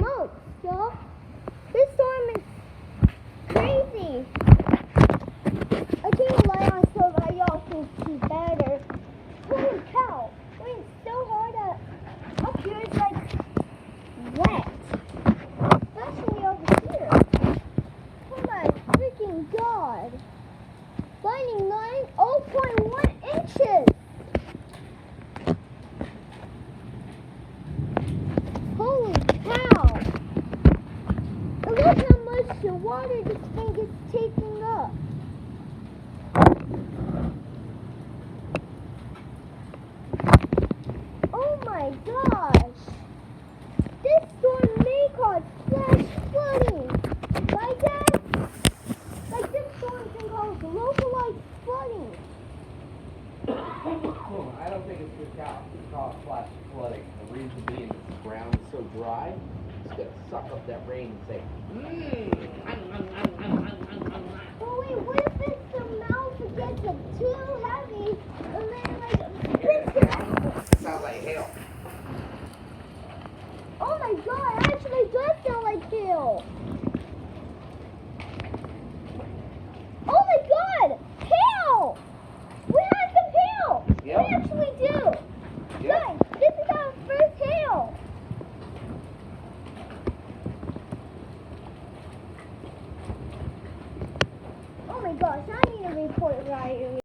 smokes, y'all. This storm is crazy. I can't lie on so that y'all can see better. Holy cow. It's so hard up here. It's like wet. Especially over here. Oh my freaking god. Lightning line 0.1 inches. Holy cow. And look how much the water this thing is taking up. Oh my gosh. This storm may cause flash flooding. Like that? Like this storm can cause localized flooding. I don't think it's good cause flash flooding. The reason being is the ground is so dry, it's going to suck up that rain and say, But wait, what if it's the mouth gets too heavy and then like spits it out? sounds like hail. Oh my god, it actually does sound like hail. Oh my god, hail! We have some hail. Yep. We actually do. Yep. Guys, this is our first hail. Oh my gosh, I need a report right